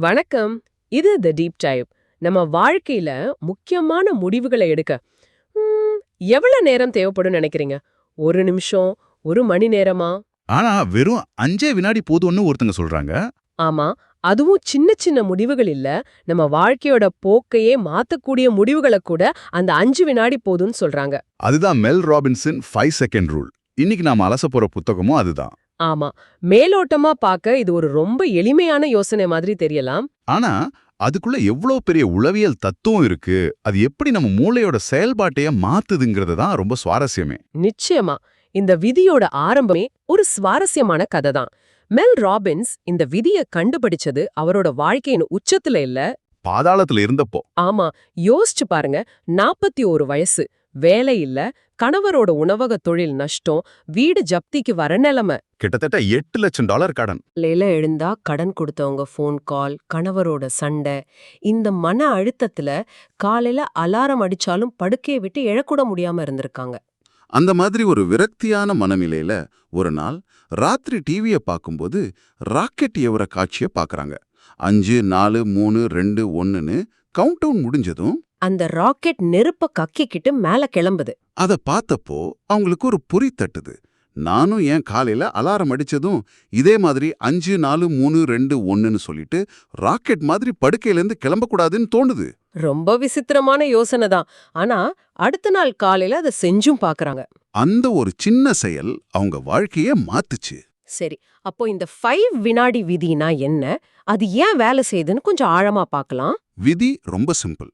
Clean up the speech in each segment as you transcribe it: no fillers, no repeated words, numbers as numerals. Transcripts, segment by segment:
வணக்கம். இது தி deep dive. நம்ம வாழ்க்கையில முக்கியமான முடிவுகளை எடுக்க எவ்வளவு நேரம் தேவைப்படும் நினைக்கிறீங்க? ஒரு நிமிஷம், ஒரு மணி நேரமா? ஆனா வெறும் 5 வினாடி போதும்னு ஒருத்தங்க சொல்றாங்க. ஆமா, அதுவும் சின்ன சின்ன முடிவுகள் இல்ல. நம்ம வாழ்க்கையோட போக்கையே மாத்தக்கூடிய முடிவுகளை கூட அந்த 5 வினாடி போதும்னு சொல்றாங்க. அதுதான் மெல் ராபின்சன் 5 செகண்ட் ரூல். இன்னைக்கு நாம அலசப் போற புத்தகமும் அதுதான். ஆமா, மேலோட்டமா பார்க்க இது ஒரு ரொம்ப எளிமையான யோசனை மாதிரி தெரியலாம். ஆனா அதுக்குள்ள எவ்வளவு பெரிய உளவியல் தத்துவம் இருக்கு, அது எப்படி நம்ம மூளையோட செயல்பாட்டையே மாத்துதுங்கிறது தான் ரொம்ப சுவாரஸ்யமே. நிச்சயமா, இந்த விதியோட ஆரம்பமே ஒரு சுவாரஸ்யமான கதை தான். மெல் ராபின்ஸ் இந்த விதிய கண்டுபிடிச்சது அவரோட வாழ்க்கையின் உச்சத்துல இல்ல. பாதாளத்துல இருந்தப்போ. ஆமா, யோசிச்சு பாருங்க. 41 வயசு, வேலை இல்ல, கணவரோட உணவக தொழில் நஷ்டம், வீடு ஜப்திக்கு வர நிலைமை. கிட்டத்தட்ட $8 லட்சம் கடன். லைல எழுந்தா கடன் கொடுத்தவங்க ஃபோன் கால், கணவரோட சண்டை. இந்த மன அழுத்தத்துல காலையில அலாரம் அடிச்சாலும் படுக்கையை விட்டு எழக்கூட முடியாம இருந்திருக்காங்க. அந்த மாதிரி ஒரு விரக்தியான மனநிலையில ஒரு நாள் ராத்திரி டிவியை பார்க்கும்போது ராக்கெட் ஏவுற காட்சியை பார்க்கறாங்க. 5 4 3 2 1ன்னு கவுண்டவுன் முடிஞ்சதும் அந்த ராக்கெட் நெருப்ப கக்கிக்கிட்டு மேல கிளம்புது. அதை பார்த்தப்போ அவங்களுக்கு ஒரு பொறி தட்டுது. நானும் ஏன் காலையில அலாரம் அடிச்சதும் இதே மாதிரி 5 4 3 2 1ன்னு சொல்லிட்டு ராக்கெட் மாதிரி படுக்கையிலேருந்து கிளம்பக்கூடாதுன்னு தோணுது. ரொம்ப விசித்திரமான யோசனை தான். ஆனா அடுத்த நாள் காலையில அதை செஞ்சும் பாக்குறாங்க. அந்த ஒரு சின்ன செயல் அவங்க வாழ்க்கையே மாத்துச்சு. சரி, அப்போ இந்த 5 வினாடி விதினா என்ன? அது ஏன் வேலை செய்யுதுன்னு கொஞ்சம் ஆழமா பார்க்கலாம். விதி ரொம்ப சிம்பிள்.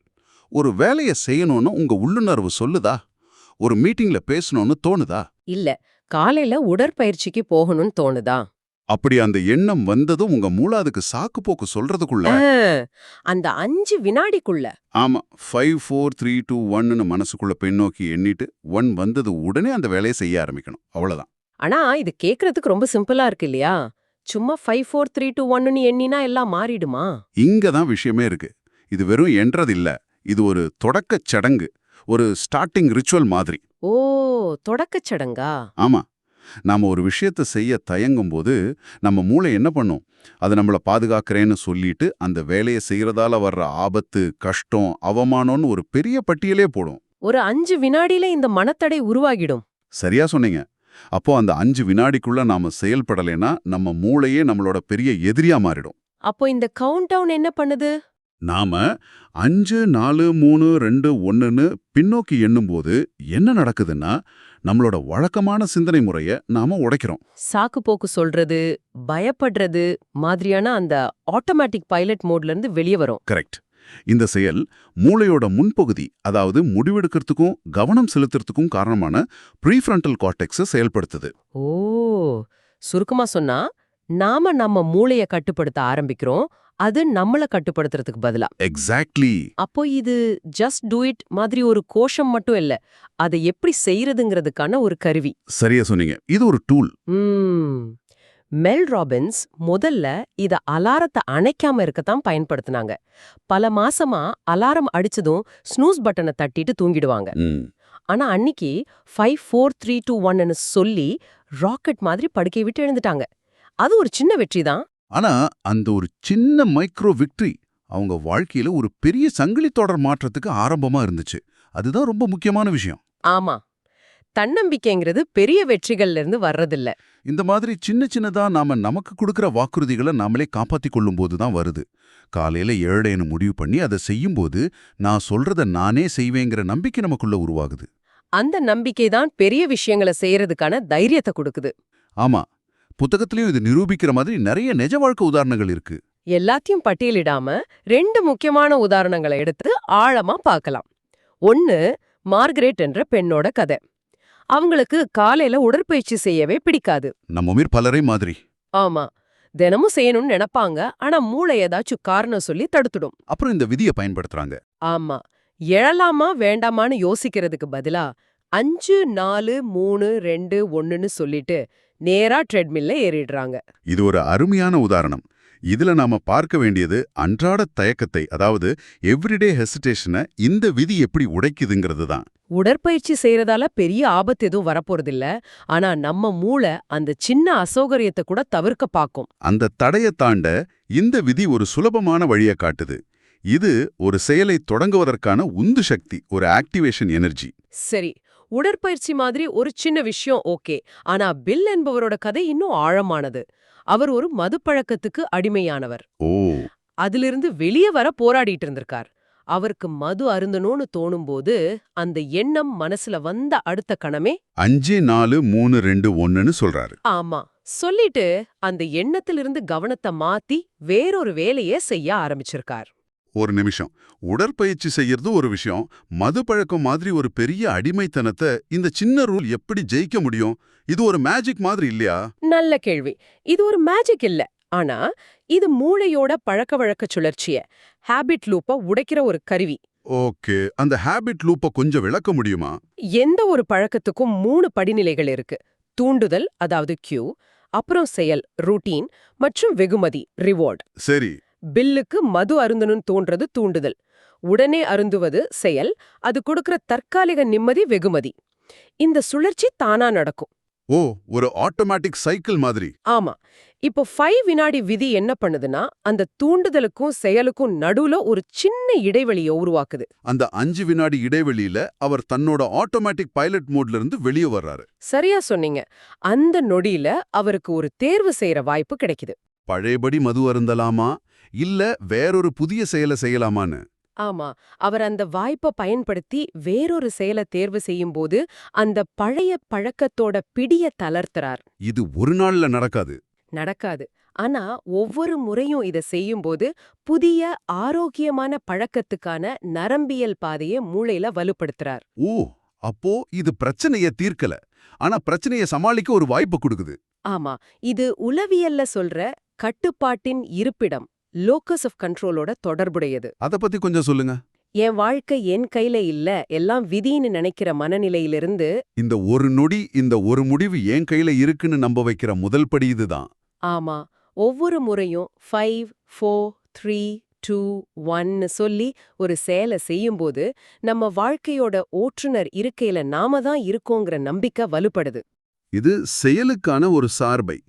ஒரு வேலையை செய்யணும்னு உங்க உள்ளுணர்வு சொல்லுதா? ஒரு மீட்டிங்ல பேசணும்னு தோணுதா? இல்ல, காலையில உடற்பயிற்சிக்கு போகணும்னு தோணுதா? அப்படி அந்த எண்ணம் வந்ததும் உங்க மூளை அதுக்கு சாக்கு போக்கு சொல்றதுக்குள்ள அந்த 5 வினாடிக்குள்ள. ஆமா 5 4 3 2 1ன்னு மனசுக்குள்ள பின்னோக்கி எண்ணிட்டு 1 வந்தது உடனே அந்த வேலையை செய்ய ஆரம்பிக்கணும். அவ்வளவுதான். ஆனா இது கேக்குறதுக்கு ரொம்ப சிம்பிளா இருக்கு இல்லையா? சும்மா 5 4 3 2 1ன்னு எண்ணினா எல்லாம் மாறிடுமா? இங்க தான் விஷயமே இருக்கு. இது வெறும் எண்றது இல்ல. இது ஒரு தொடக்கச் சடங்கு, ஒரு ஸ்டார்டிங் ரிச்சுவல் மாதிரி. ஓ, தொடக்கச் சடங்கா? ஆமா, நாம ஒரு விஷயத்தை செய்ய தயங்கும் போது நம்ம மூளை என்ன பண்ணும்? அது நம்மள பாதுகாக்கிறேன்னு சொல்லிட்டு அந்த வேலையை செய்யறதால வர்ற ஆபத்து, கஷ்டம், அவமானம்னு ஒரு பெரிய பட்டியலே போடும். ஒரு 5 வினாடியில இந்த மனத்தடை உருவாகிடும். சரியா சொன்னீங்க. அப்போ அந்த 5 வினாடிக்குள்ள நாம செயல்படலைன்னா நம்ம மூளையே நம்மளோட பெரிய எதிரியா மாறிடும். அப்போ இந்த கவுண்ட் டவுன் என்ன பண்ணுது? நாம 5 4 3 2 1ன்னு பின்னோக்கி எண்ணும்போது என்ன நடக்குதுன்னா, நம்மளோட வழக்கமான சிந்தனை முறைய நாம உடைக்கிறோம். சாக்கு போக்கு சொல்றது, பயப்படுறது மாதிரியான அந்த ஆட்டோமேட்டிக் பைலட் மோட்ல இருந்து வெளியே வரும். கரெக்ட். இந்த செயல் மூளையோட முன்பகுதி, அதாவது முடிவெடுக்கிறதுக்கும் கவனம் செலுத்துறதுக்கும் காரணமான ப்ரீஃப்ரண்டல் கார்டெக்ஸை செயல்படுத்துது. ஓ, சுருக்கமா சொன்னா நாம நம்ம மூளைய கட்டுப்படுத்த ஆரம்பிக்கிறோம், அது நம்மள கட்டுப்படுத்துறதுக்கு பதிலா. எக்ஸாக்ட்லி. அப்போ இது ஜஸ்ட் டூ இட் மாதிரி ஒரு கோஷம் மட்டும் இல்ல, அதை எப்படி செய்யறதுங்கிறதுக்கான ஒரு கருவி. சரியா சொன்னீங்க. இது ஒரு டூல். மெல் ராபின்ஸ் முதல்ல இத அலாரத்தை அணைக்காம இருக்கத்தான் பயன்படுத்தினாங்க. பல மாசமா அலாரம் அடிச்சதும் ஸ்னூஸ் பட்டனை தட்டிட்டு தூங்கிடுவாங்க. ஆனா அன்னிக்கு 5 4 3 2 1ன்னு சொல்லி ராக்கெட் மாதிரி படுக்கை விட்டு எழுந்துட்டாங்க. அது ஒரு சின்ன வெற்றி தான். ஆனா அந்த ஒரு சின்ன மைக்ரோ விக்டரி அவங்க வாழ்க்கையில ஒரு பெரிய சங்கிலி தொடர் மாற்றத்துக்கு ஆரம்பமா இருந்துச்சு. அதுதான் ரொம்ப முக்கியமான விஷயம். ஆமா, தன்னம்பிக்கைங்கிறது பெரிய வெற்றிகள்ல இருந்து வர்றதில்ல. இந்த மாதிரி சின்ன சின்னதா நாம நமக்கு கொடுக்கிற வாக்குறுதிகளை நாமளே காப்பாத்திக் கொள்ளும் போது தான் வருது. காலையில 7ன்னு முடிவு பண்ணி அதை செய்யும்போது நான் சொல்றத நானே செய்வேங்கிற நம்பிக்கை நமக்குள்ள உருவாகுது. அந்த நம்பிக்கை தான் பெரிய விஷயங்களை செய்யறதுக்கான தைரியத்தை கொடுக்குது. ஆமா, புத்தகத்திலயும் இது நிரூபிக்கிற மாதிரி நிறைய நிஜ வாழ்க்கை உதாரணங்கள் இருக்கு. எல்லாத்தையும் பட்டியலிடாம 2 முக்கியமான உதாரணங்களை எடுத்து ஆழமா பார்க்கலாம். ஒன்னு, மார்கரெட் என்ற பெண்ணோட கதை. அவங்களுக்கு காலையில உடற்பயிற்சி செய்யவே பிடிக்காது. நம்ம பலரை மாதிரி. ஆமா, தினமும் செய்யணும்னு நினைப்பாங்க, ஆனா மூளை ஏதாச்சும் காரணம் சொல்லி தடுத்துடும். அப்புறம் இந்த விதியை பயன்படுத்துறாங்க. ஆமா, எழலாமா வேண்டாமான்னு யோசிக்கிறதுக்கு பதிலா 5 4 3 2 1ன்னு சொல்லிட்டு நேரா ட்ரெட்மில்ல ஏறிடுறாங்க. இது ஒரு அருமையான உதாரணம். இதுல நாம பார்க்க வேண்டியது அன்றாட தயக்கத்தை, அதாவது எவ்ரிடே ஹெசிடேஷனை இந்த விதி எப்படி உடைக்குதுங்கிறது தான். உடற்பயிற்சி செய்யறதால பெரிய ஆபத்து எதுவும் வரப்போறதில்ல. ஆனா நம்ம மூளை அந்த சின்ன அசௌகரியத்தை கூட தவிர்க்க பாக்கும். அந்த தடையை தாண்ட இந்த விதி ஒரு சுலபமான வழியை காட்டுது. இது ஒரு செயலை தொடங்குவதற்கான உந்து சக்தி, ஒரு ஆக்டிவேஷன் எனர்ஜி. சரி, உடற்பயிற்சி மாதிரி ஒரு சின்ன விஷயம் ஓகே. ஆனா பில் என்பவரோட கதை இன்னும் ஆழமானது. அவர் ஒரு மதுப்பழக்கத்துக்கு அடிமையானவர். ஓ, அதிலிருந்து வெளியே வர போராடிட்டு இருந்திருக்கார். அவருக்கு மது அருந்தணும்னு தோணும்போது அந்த எண்ணம் மனசுல வந்த அடுத்த கணமே 5 4 3 2 1ன்னு சொல்றாரு. ஆமா சொல்லிட்டு அந்த எண்ணத்திலிருந்து கவனத்தை மாத்தி வேறொரு வேலையை செய்ய ஆரம்பிச்சிருக்கார். ஒரு நிமிஷம், உடற்பயிற்சி செய்யறது ஒரு விஷயம், மது பழக்கம் மாதிரி ஒரு பெரிய அடிமைத்தனத்தை இந்த சின்ன ரூல் எப்படி ஜெயிக்க முடியும்? இது ஒரு மேஜிக் மாதிரி இல்லையா? நல்ல கேள்வி. இது ஒரு மேஜிக் இல்ல. ஆனா இது மூளையோட பழக்கவழக்க சுழற்சிய, ஹேபிட் லூப்ப உடைக்கிற ஒரு கருவி. ஓகே, அந்த ஹேபிட் லூப்ப கொஞ்சம் விளக்க முடியுமா? எந்த ஒரு பழக்கத்துக்கும் 3 படிநிலைகள் இருக்கு. தூண்டுதல், அதாவது கியூ, அப்புறம் செயல், ரூட்டீன், மற்றும் வெகுமதி, ரிவார்ட். சரி. பில்லுக்கு மது அருந்தணும்னு தோன்றது தூண்டுதல். உடனே அருந்துவது செயல். அது கொடுக்கிற தற்காலிக நிம்மதி வெகுமதி. இந்த சுழற்சி தானா நடக்கும். ஓ, ஒரு ஆட்டோமேட்டிக் சைக்கிள் மாதிரி. ஆமா. இப்போ 5 வினாடி விதி என்ன பண்ணுதுன்னா, அந்த தூண்டுதலுக்கும் செயலுக்கும் நடுவுல ஒரு சின்ன இடைவெளியை உருவாக்குது. அந்த 5 வினாடி இடைவெளியில அவர் தன்னோட ஆட்டோமேட்டிக் பைலட் மோட்ல இருந்து வெளியே வர்றாரு. சரியா சொன்னீங்க. அந்த நொடியில அவருக்கு ஒரு தேர்வு செய்யற வாய்ப்பு கிடைக்குது. பழையபடி மது அருந்தலாமா இல்ல வேறொரு புதிய செயலை செய்யலாமான்னு. ஆமா. அவர் அந்த வாய்ப்பை பயன்படுத்தி வேறொரு செயலை தேர்வு செய்யும்போது அந்த பழைய பழக்கத்தோட பிடிய தளர்த்துறார். இது ஒரு நாள்ல நடக்காது. நடக்காது. ஆனா ஒவ்வொரு முறையும் இத செய்யும்போது புதிய ஆரோக்கியமான பழக்கத்துக்கான நரம்பியல் பாதையை மூளையில வலுப்படுத்துறார். ஓ, அப்போ இது பிரச்சனைய தீர்க்கல, ஆனா பிரச்சனைய சமாளிக்க ஒரு வாய்ப்பு கொடுக்குது. ஆமா. இது உளவியல்ல சொல்ற கட்டுப்பாட்டின் இருப்பிடம், லோக்கஸ் ஆஃப் கண்ட்ரோலோட தொடர்புடையது. அத பத்தி கொஞ்சம் சொல்லுங்க. என் வாழ்க்கை என் கையில இல்ல, எல்லாம் விதின்னு நினைக்கிற மனநிலையிலிருந்து இந்த ஒரு நொடி, இந்த ஒரு முடிவு என் கையில இருக்குன்னு நம்ப வைக்கிற முதல் படி இதுதான். ஆமா, ஒவ்வொரு முறையும் 5 4 3 2 1ன்னு சொல்லி ஒரு செயலை செய்யும்போது நம்ம வாழ்க்கையோட ஓட்டுநர் இருக்கையில நாம தான் இருக்கோங்கிற நம்பிக்கை வலுப்படுது. இது செயலுக்கான ஒரு சார்பை,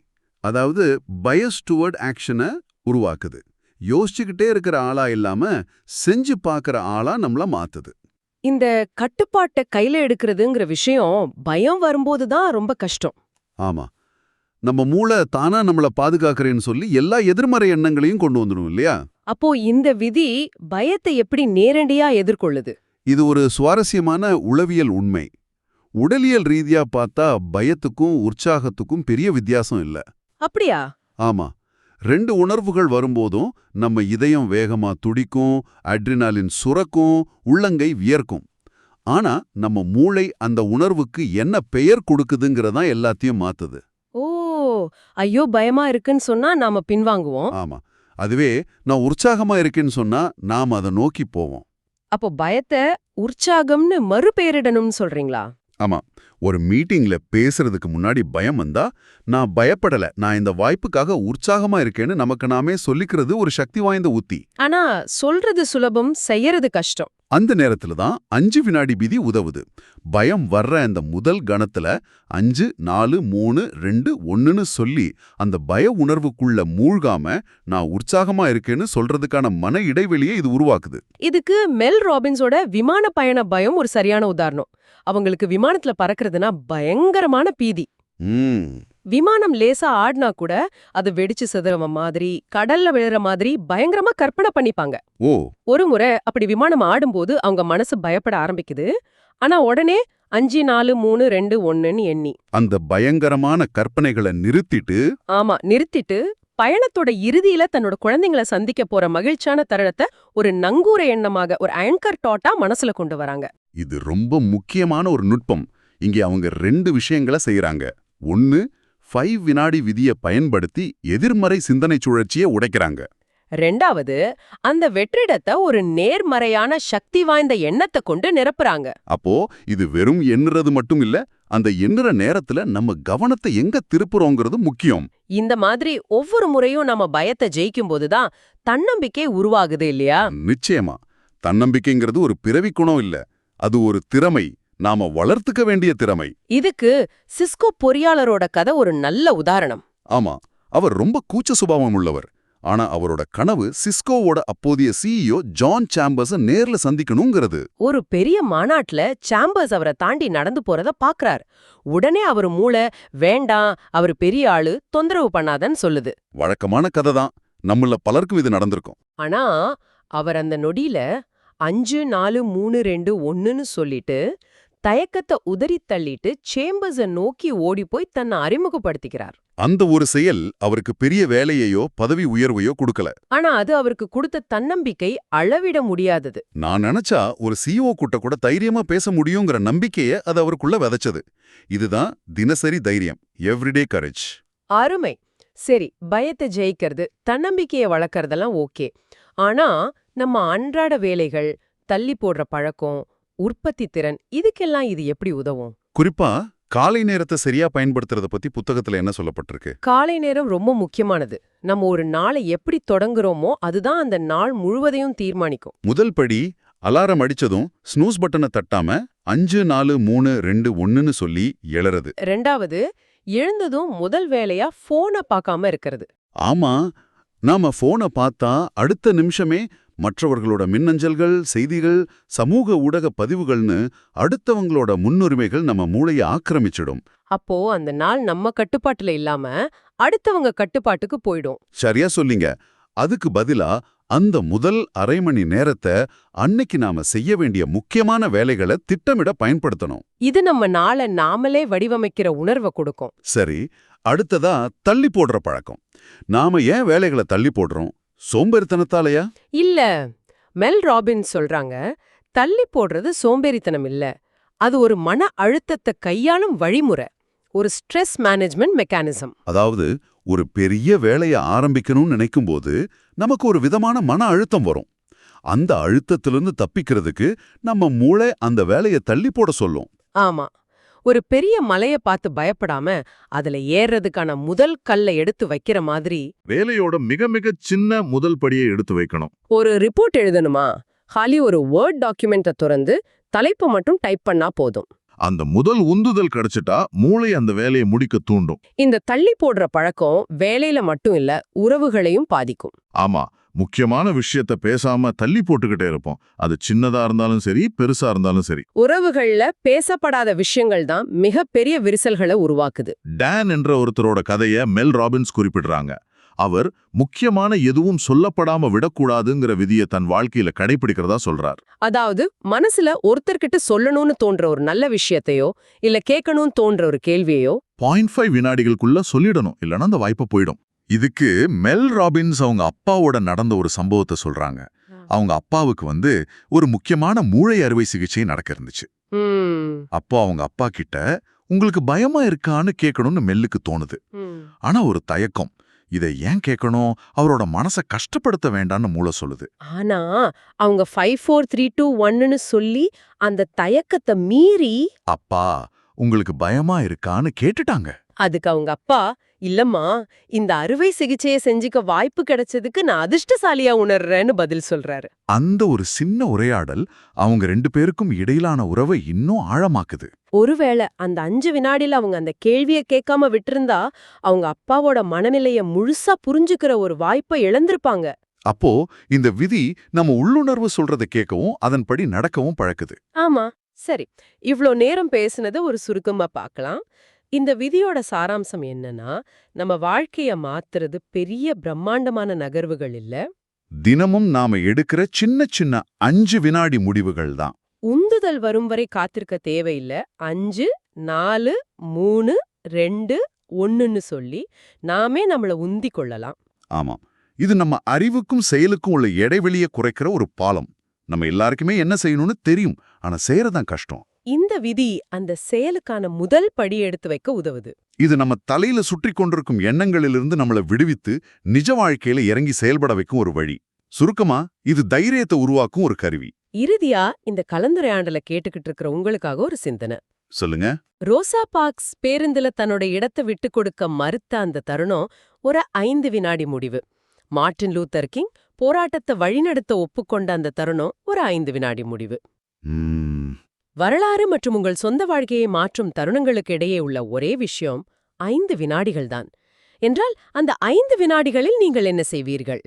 அதாவது பயஸ் டுவர்ட் ஆக்ஷனை உருவாக்குது. யோசிச்சுக்கிட்டே இருக்கிற ஆளா இல்லாம செஞ்சு பார்க்கற ஆளா நம்மள மாத்துது. இந்த கட்டுப்பாட்டை கையில எடுக்கிறதுங்கிற விஷயம் பயம் வரும்போது தான் ரொம்ப கஷ்டம். ஆமா, நம்ம மூளை தானா நம்மள பாதுகாக்கிறேன்னு சொல்லி எல்லா எதிர்மறை எண்ணங்களையும் கொண்டு வந்துடும் இல்லையா? அப்போ இந்த விதி பயத்தை எப்படி நேரடியா எதிர்கொள்ளுது? இது ஒரு சுவாரஸ்யமான உளவியல் உண்மை. உடலியல் ரீதியா பார்த்தா பயத்துக்கும் உற்சாகத்துக்கும் பெரிய வித்தியாசம் இல்ல. அப்படியா? ஆமா, 2 உணர்வுகள் வரும்போதும் நம்ம இதயம் வேகமா துடிக்கும், அட்ரினாலின் சுரக்கும், உள்ளங்கை வியர்க்கும். ஆனா நம்ம மூளை அந்த உணர்வுக்கு என்ன பெயர் கொடுக்குதுங்கிறதான் எல்லாத்தையும் மாத்துது. ஓ, ஐயோ பயமா இருக்குன்னு சொன்னா நாம பின்வாங்குவோம். ஆமா, அதுவே நான் உற்சாகமா இருக்கேன்னு சொன்னா நாம அதை நோக்கி போவோம். அப்போ பயத்தை உற்சாகம்னு மறுபெயரிடணும்னு சொல்றீங்களா? ஆமா, ஒரு மீட்டிங்ல பேசுறதுக்கு முன்னாடி பயம் வந்தா, நான் பயப்படல, நான் இந்த வாய்ப்புக்காக உற்சாகமா இருக்கேன்னு நமக்கு நாமே சொல்லிக்கிறது ஒரு சக்தி வாய்ந்த உத்தி. ஆனா சொல்றது சுலபம், செய்யறது கஷ்டம். அந்த நேரத்துல தான் 5 வினாடி விதி உதவுது. பயம் வர்ற அந்த முதல் கணத்துல 5 4 3 2 1ன்னு சொல்லி அந்த பய உணர்வுக்குள்ள மூழ்காம நான் உற்சாகமா இருக்கேன்னு சொல்றதுக்கான மன இடைவெளியை இது உருவாக்குது. இதுக்கு மெல் ராபின்ஸோட விமான பயண பயம் ஒரு சரியான உதாரணம். அவங்களுக்கு விமானத்துல பறக்கிறதுனா பயங்கரமான பீதி. விமானம் லேசா ஆடினா கூட அது வெடிச்சு சிதறவ மாதிரி, கடல்ல விழுற மாதிரி பயங்கரமா கற்பனை பண்ணிப்பாங்க. ஓ, ஒரு முறை அப்படி விமானம் ஆடும்போது அவங்க மனசு பயப்பட ஆரம்பிக்குது. ஆனா உடனே 5 4 3 2 1ன்னு எண்ணி அந்த பயங்கரமான கற்பனைகளை நிறுத்திட்டு பயணத்தோட இறுதியில தன்னோட குழந்தைங்களை சந்திக்க போற மகிழ்ச்சியான தருணத்தை ஒரு நங்கூர எண்ணமாக, ஒரு ஆங்கர் டாட்டா மனசுல கொண்டு வராங்க. இது ரொம்ப முக்கியமான ஒரு நுட்பம். இங்கே அவங்க 2 விஷயங்களை செய்யறாங்க. ஒன்னு, 5 வினாடி விதியை பயன்படுத்தி எதிர்மறை சிந்தனை சுழற்சியை உடைக்கிறாங்க. ரெண்டாவது, அந்த வெற்றிடத்தை ஒரு நேர்மறையான சக்தி வாய்ந்த எண்ணத்தை கொண்டு நிரப்புறாங்க. அப்போ இது வெறும் எண்ணுறது மட்டும் இல்ல, அந்த எண்ணுற நேரத்துல நம்ம கவனத்தை எங்க திருப்புறோங்கிறது முக்கியம். இந்த மாதிரி ஒவ்வொரு முறையும் நம்ம பயத்தை ஜெயிக்கும் போதுதான் தன்னம்பிக்கை உருவாகுது இல்லையா? நிச்சயமா. தன்னம்பிக்கைங்கிறது ஒரு பிறவி குணம் இல்ல, அது ஒரு திறமை, நாம வளர்த்துக்க வேண்டிய திறமை. இதுக்கு சிஸ்கோ பொறியாளரோட கதை ஒரு நல்ல உதாரணம். ஆமா, அவர் ரொம்ப கூச்ச சுபாவம் உள்ளவர். ஆனா அவரோட கனவு சிஸ்கோவோட அப்போதைய சிஇஓ ஜான் சாம்பர்ஸ நேர்ல சந்திக்கணுங்கிறது. ஒரு பெரிய மாநாட்டுல சாம்பர்ஸ் அவரை தாண்டி நடந்து போறத பாக்குறார். உடனே அவர் மூளை வேண்டாம், அவர் பெரிய ஆளு, தொந்தரவு பண்ணாதன்னு சொல்லுது. வழக்கமான கதை தான், நம்மள பலருக்கும் இது நடந்திருக்கும். ஆனா அவர் அந்த நொடியில 5 4 3 2 1ன்னு சொல்லிட்டு தயக்கத்தை உதறி தள்ளிட்டு சேம்பர்ஸ நோக்கி ஓடி போய் தன்னை அறிமுகப்படுத்திக்கிறார். அந்த ஒரு செயல் அவருக்கு பெரிய வேலையையோ பதவி உயர்வையோ கொடுக்கல. ஆனா அது அவருக்கு கொடுத்த தன்னம்பிக்கை அளவிட முடியாதது. நான் நினைச்சா ஒரு சிஇஓ கூட்ட கூட தைரியமா பேச முடியுங்கிற நம்பிக்கைய அது அவருக்குள்ள விதைச்சது. இதுதான் தினசரி தைரியம், எவ்ரிடே கரேஜ். அருமை. சரி, பயத்தை ஜெயிக்கிறது, தன்னம்பிக்கையை வளர்க்கறதெல்லாம் ஓகே. ஆனா நம்ம அன்றாட வேலைகள், தள்ளி போடுற பழக்கம், உற்பத்தி திறன், இதுக்கெல்லாம் இது எப்படி உதவும்? குறிப்பா காலை நேரத்தை சரியா பயன்படுத்துறத பத்தி புத்தகத்துல என்ன சொல்லப்பட்டிருக்கு? காலை நேரம் ரொம்ப முக்கியமானது. நம்ம ஒரு நாளை எப்படி தொடங்குறோமோ அதுதான் அந்த நாள் முழுவதையும் தீர்மானிக்கும். முதல் படி, அலாரம் அடிச்சதும் ஸ்னூஸ் பட்டனை தட்டாம 5 4 3 2 1ன்னு சொல்லி எழறது. ரெண்டாவது, எழுந்ததும் முதல் வேலையா போனை பார்க்காம இருக்கிறது. ஆமா, நாம போனை பார்த்தா அடுத்த நிமிஷமே மற்றவர்களோட மின்னஞ்சல்கள், செய்திகள், சமூக ஊடக பதிவுகள்னு அடுத்தவங்களோட முன்னுரிமைகள் நம்ம மூளையை ஆக்கிரமிச்சிடும். அப்போ அந்த நாள் நம்ம கட்டுப்பாட்டுல இல்லாம அடுத்தவங்க கட்டுப்பாட்டுக்கு போயிடும். சரியா சொல்லிங்க. அதுக்கு பதிலா அந்த முதல் அரை மணி நேரத்தை அன்னைக்கு நாம செய்ய வேண்டிய முக்கியமான வேலைகளை திட்டமிட பயன்படுத்தணும். இது நம்ம நாளை நாமளே வடிவமைக்கிற உணர்வை கொடுக்கும். சரி, அடுத்ததா தள்ளி போடுற பழக்கம். நாம ஏன் வேலைகளை தள்ளி போடுறோம்? சோம்பேறித்தனத்தாலயா? இல்ல, மெல் ராபின்ஸ் சொல்றாங்க, தள்ளி போடுறது சோம்பேறித்தனம் இல்ல, அது ஒரு மன அழுத்தத்தை கையாளும் வழிமுறை, ஒரு ஸ்ட்ரெஸ் மேனேஜ்மெண்ட் மெக்கானிசம். அதாவது ஒரு பெரிய வேலையை ஆரம்பிக்கணும்னு நினைக்கும்போது நமக்கு ஒரு விதமான மன அழுத்தம் வரும். அந்த அழுத்தத்திலிருந்து தப்பிக்கிறதுக்கு நம்ம மூளை அந்த வேலையை தள்ளி போட சொல்லும். ஆமா, ஒரு பெரிய மலைய பார்த்து பயப்படாம அதுல ஏறதுக்கான முதல் கல்லை எடுத்து வைக்கிற மாதிரி வேலையோட மிக மிக சின்ன முதல் படியை எடுத்து வைக்கணும். ஒரு ரிப்போர்ட் எழுதணுமா, ஹாலி ஒரு வேர்ட் டாக்குமெண்ட்டை திறந்து தலைப்பு மட்டும் டைப் பண்ணா போதும். அந்த முதல் உந்துதல் கிடைச்சிட்டா மூளை அந்த வேலையை முடிக்க தூண்டும். இந்த தள்ளி போடுற பழக்கம் வேலையில மட்டும் இல்ல, உறவுகளையும் பாதிக்கும். ஆமா, முக்கியமான விஷயத்த பேசாம தள்ளி போட்டுக்கிட்டே இருப்போம். அது சின்னதா இருந்தாலும் சரி, பெருசா இருந்தாலும் சரி. உறவுகள்ல பேசப்படாத விஷயங்கள் தான் மிகப்பெரிய விரிசல்களை உருவாக்குது. டான் என்ற ஒருத்தரோட கதைய மெல் ராபின்ஸ் குறிப்பிடுறாங்க. அவர் முக்கியமான எதுவும் சொல்லப்படாம விடக்கூடாதுங்கிற விதியை தன் வாழ்க்கையில கடைபிடிக்கிறதா சொல்றார். அதாவது மனசுல ஒருத்தர்கிட்ட சொல்லணும்னு தோன்ற ஒரு நல்ல விஷயத்தையோ இல்ல கேட்கணும்னு தோன்ற ஒரு கேள்வியையோ 0.5 வினாடிகளுக்குள்ள சொல்லிடணும், இல்லைன்னா அந்த வாய்ப்பை போயிடும். இதுக்கு மெல் ராபின்ஸ் அவங்க அப்பாவோட நடந்த ஒரு சம்பவத்தை சொல்றாங்க. அவங்க அப்பாவுக்கு ஒரு முக்கியமான மூளை அறுவை சிகிச்சை நடக்க இருந்துச்சு. அப்போ அவங்க அப்பா கிட்ட உங்களுக்கு பயமா இருக்கான்னு கேட்கணும்னு மெல்லுக்கு தோணுது. ஆனா ஒரு தயக்கம். இதை ஏன் கேட்கணும், அவரோட மனசை கஷ்டப்படுத்த வேண்டாம்னு மூளை சொல்லுது. ஆனா அவங்க 5 4 3 2 1ன்னு சொல்லி அந்த தயக்கத்தை மீறி அப்பா உங்களுக்கு பயமா இருக்கான்னு கேட்டுட்டாங்க. அதுக்கு அவங்க அப்பா, இல்லம்மா, இந்த அறுவை சிகிச்சையை செஞ்சுக்க வாய்ப்பு கிடைச்சதுக்கு நான் அதிர்ஷ்டசாலியா உணர்றேன்னு பதில் சொல்றாரு. அந்த ஒரு சின்ன உரையாடல் அவங்க 2 பேருக்கும் இடையிலான உறவை இன்னும் ஆழமாக்குது. ஒருவேளை அந்த 5 வினாடில அவங்க அந்த கேள்வியை கேட்காம விட்டிருந்தா அவங்க அப்பாவோட மனநிலைய முழுசா புரிஞ்சுக்கிற ஒரு வாய்ப்பை இழந்திருப்பாங்க. அப்போ இந்த விதி நம்ம உள்ளுணர்வு சொல்றதை கேட்கவும் அதன்படி நடக்கவும் பழக்குது. ஆமா, சரி, இவ்ளோ நேரம் பேசுனதை ஒரு சுருக்கமா பார்க்கலாம். இந்த விதியோட சாராம்சம் என்னன்னா, நம்ம வாழ்க்கைய மாத்துறது பெரிய பிரம்மாண்டமான நகர்வுகள் இல்ல, தினமும் நாம எடுக்கிற சின்ன சின்ன 5 வினாடி முடிவுகள் தான். உந்துதல் வரும் வரை காத்திருக்க தேவையில்ல. 5 4 3 2 1ன்னு சொல்லி நாமே நம்மள உந்தி கொள்ளலாம். ஆமாம், இது நம்ம அறிவுக்கும் செயலுக்கும் உள்ள இடைவெளியை குறைக்கிற ஒரு பாலம். நம்ம எல்லாருக்குமே என்ன செய்யணும்னு தெரியும், ஆனா செய்யறதான் கஷ்டம். இந்த விதி அந்த செயலுக்கான முதல் படி எடுத்து வைக்க உதவுது. இது நம்ம தலையில சுற்றி கொண்டிருக்கும் எண்ணங்களிலிருந்து நம்மள விடுவித்து நிஜ வாழ்க்கையில இறங்கி செயல்பட வைக்கும் ஒரு வழி. சுருக்கமா, இது தைரியத்தை உருவாக்கும் ஒரு கருவி. இறுதியா இந்த கலந்துரையாடல கேட்டுக்கிட்டு இருக்கிற உங்களுக்காக ஒரு சிந்தனை. சொல்லுங்க. ரோசா பார்க்ஸ் பேருந்துல தன்னோட இடத்தை விட்டு கொடுக்க மறுத்த அந்த தருணம் ஒரு 5 வினாடி முடிவு. மார்ட்டின் லூத்தர் கிங் போராட்டத்தை வழிநடத்த ஒப்புக்கொண்ட அந்த தருணம் ஒரு 5 வினாடி முடிவு. வரலாறு மற்றும் உங்கள் சொந்த வாழ்க்கையை மாற்றும் தருணங்களுக்கு இடையே உள்ள ஒரே விஷயம் 5 வினாடிகள்தான். என்றால் அந்த 5 வினாடிகளில் நீங்கள் என்ன செய்வீர்கள்?